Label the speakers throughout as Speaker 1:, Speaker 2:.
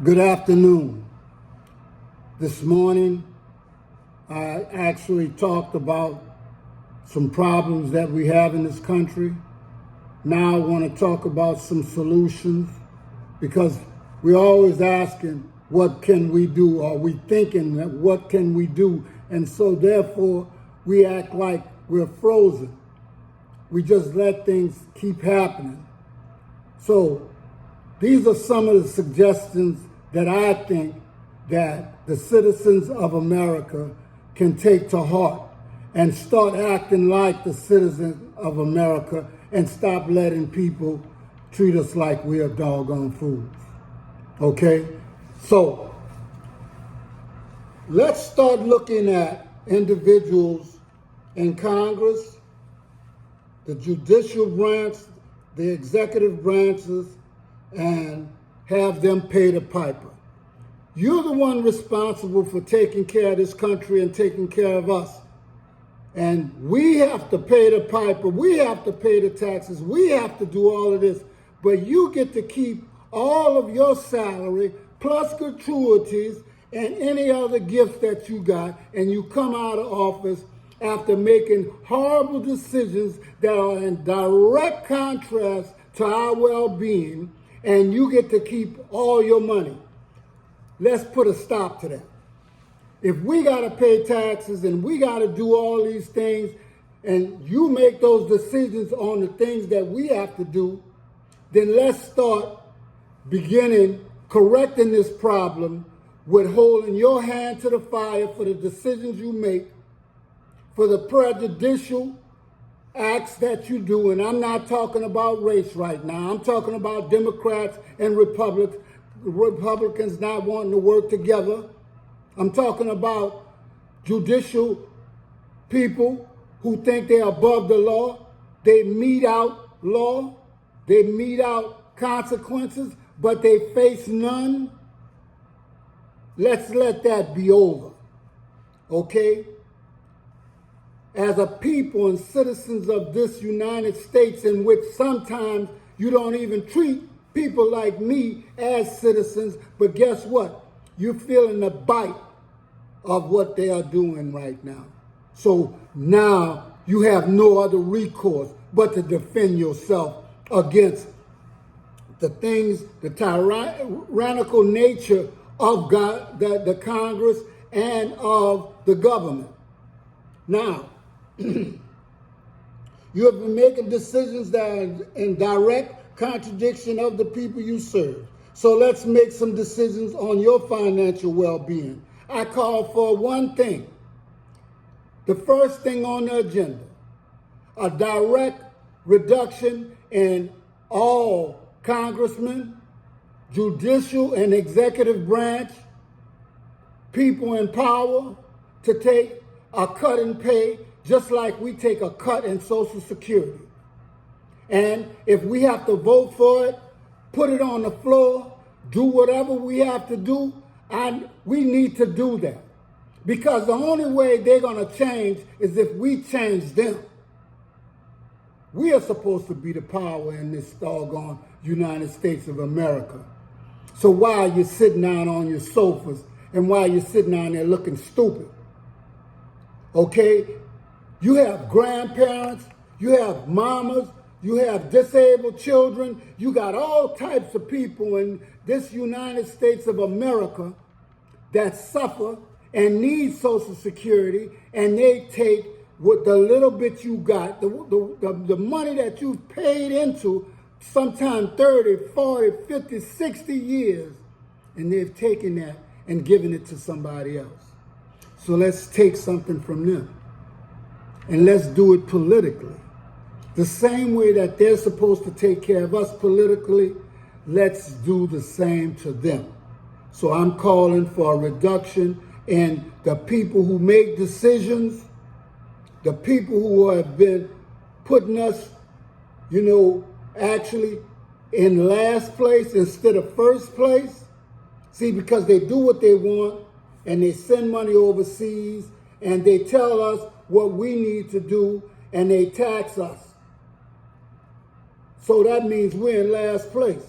Speaker 1: Good afternoon. This morning, I actually talked about some problems that we have in this country. Now I want to talk about some solutions because we're always asking, what can we do? Are we thinking that what can we do? And so therefore, we act like we're frozen. We just let things keep happening. So these are some of the suggestions that I think that the citizens of America can take to heart and start acting like the citizens of America and stop letting people treat us like we are doggone fools. Okay? So let's start looking at individuals in Congress, the judicial branch, the executive branches, and have them pay the piper. You're the one responsible for taking care of this country and taking care of us. And we have to pay the piper. We have to pay the taxes. We have to do all of this. But you get to keep all of your salary plus gratuities and any other gifts that you got, and you come out of office after making horrible decisions that are in direct contrast to our well-being, and you get to keep all your money. Let's put a stop to that. If we got to pay taxes and we got to do all these things, and you make those decisions on the things that we have to do, then let's start beginning correcting this problem with holding your hand to the fire for the decisions you make, for the prejudicial acts that you do. And I'm not talking about race right now. I'm talking about Democrats and Republicans not wanting to work together. I'm talking about judicial people who think they're above the law. They mete out law. They mete out consequences, but they face none. Let's let that be over, okay? As a people and citizens of this United States, in which sometimes you don't even treat people like me as citizens, but guess what? You're feeling the bite of what they are doing right now. So now you have no other recourse but to defend yourself against the things, the tyrannical nature of God, the Congress and of the government. Now, you have been making decisions that are in direct contradiction of the people you serve. So let's make some decisions on your financial well-being. I call for one thing, the first thing on the agenda, a direct reduction in all congressmen, judicial and executive branch, people in power to take a cut in pay, just like we take a cut in Social Security. And if we have to vote for it, put it on the floor, do whatever we have to do, and we need to do that. Because the only way they're going to change is if we change them. We are supposed to be the power in this doggone United States of America. So why are you sitting down on your sofas and why are you sitting down there looking stupid? Okay? You have grandparents, you have mamas, you have disabled children, you got all types of people in this United States of America that suffer and need Social Security, and they take what the little bit you got, the money that you've paid into sometime 30, 40, 50, 60 years, and they've taken that and given it to somebody else. So let's take something from them. And let's do it politically. The same way that they're supposed to take care of us politically, let's do the same to them. So I'm calling for a reduction in the people who make decisions, the people who have been putting us, actually in last place instead of first place. See, because they do what they want and they send money overseas and they tell us what we need to do and they tax us. So that means we're in last place.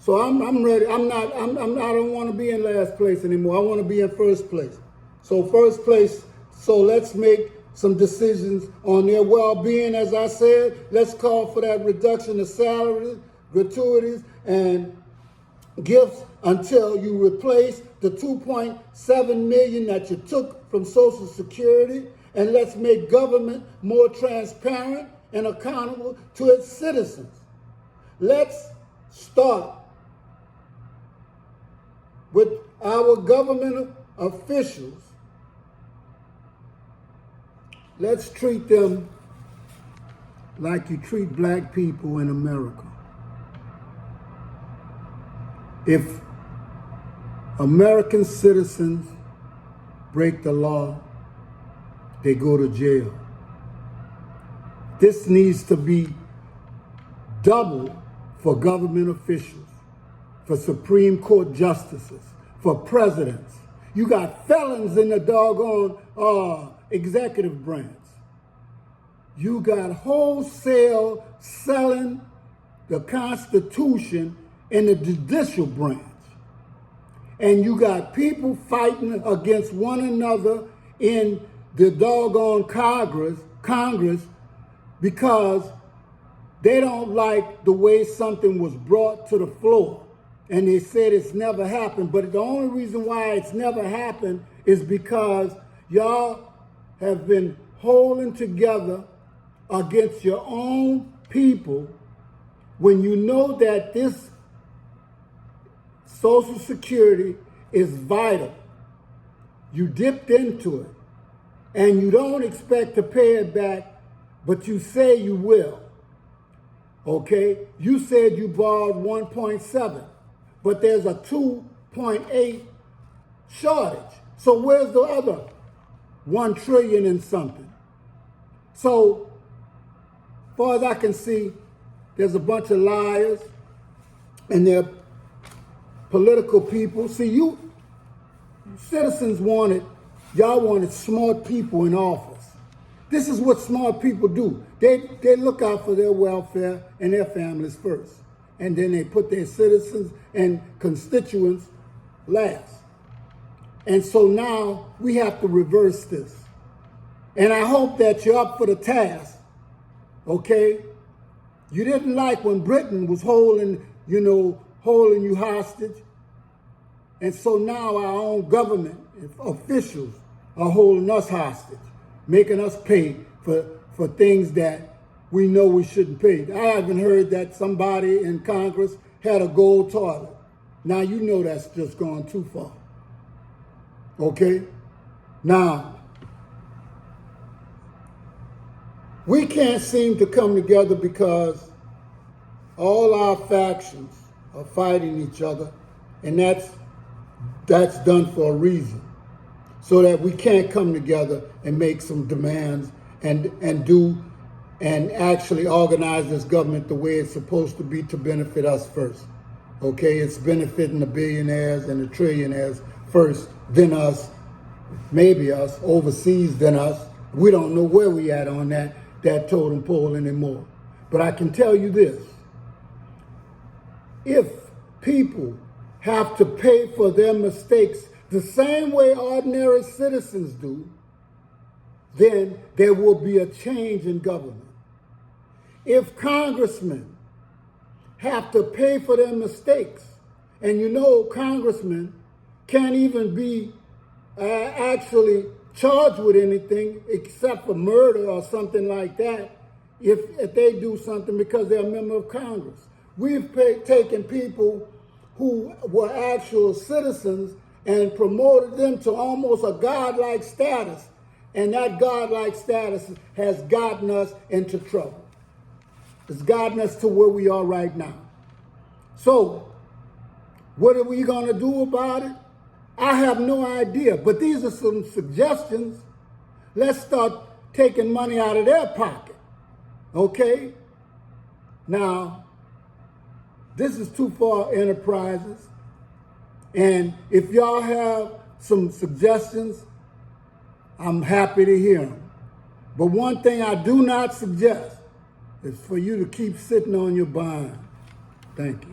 Speaker 1: So I'm ready. I don't want to be in last place anymore. I want to be in first place. So first place, so let's make some decisions on their well-being. As I said, let's call for that reduction of salary, gratuities, and gifts until you replace the 2.7 million that you took from Social Security, and let's make government more transparent and accountable to its citizens. Let's start with our government officials. Let's treat them like you treat black people in America. If American citizens break the law, they go to jail. This needs to be double for government officials, for Supreme Court justices, for presidents. You got felons in the doggone executive branch. You got wholesale selling the Constitution in the judicial branch. And you got people fighting against one another in the doggone Congress because they don't like the way something was brought to the floor. And they said it's never happened. But the only reason why it's never happened is because y'all have been holding together against your own people when you know that this Social Security is vital. You dipped into it and you don't expect to pay it back, but you say you will. Okay? You said you borrowed 1.7, but there's a 2.8 shortage. So where's the other 1 trillion and something? So, far as I can see, there's a bunch of liars and they're political people. See, you citizens y'all wanted smart people in office. This is what smart people do. They look out for their welfare and their families first. And then they put their citizens and constituents last. And so now we have to reverse this. And I hope that you're up for the task, okay? You didn't like when Britain was holding you hostage. And so now our own government officials are holding us hostage, making us pay for things that we know we shouldn't pay. I haven't heard that somebody in Congress had a gold toilet. Now you know that's just gone too far. Okay? Now, we can't seem to come together because all our factions are fighting each other, and that's done for a reason, so that we can't come together and make some demands and actually organize this government the way it's supposed to be to benefit us first. Okay, it's benefiting the billionaires and the trillionaires first, then us, maybe us, overseas then us. We don't know where we at on that totem pole anymore. But I can tell you this, if people have to pay for their mistakes the same way ordinary citizens do, then there will be a change in government. If congressmen have to pay for their mistakes, and congressmen can't even be actually charged with anything except for murder or something like that if they do something because they're a member of Congress. We've taken people who were actual citizens and promoted them to almost a godlike status. And that godlike status has gotten us into trouble. It's gotten us to where we are right now. So, what are we going to do about it? I have no idea, but these are some suggestions. Let's start taking money out of their pocket, okay? Now, this is Too Far Enterprises, and if y'all have some suggestions, I'm happy to hear them. But one thing I do not suggest is for you to keep sitting on your behind. Thank you.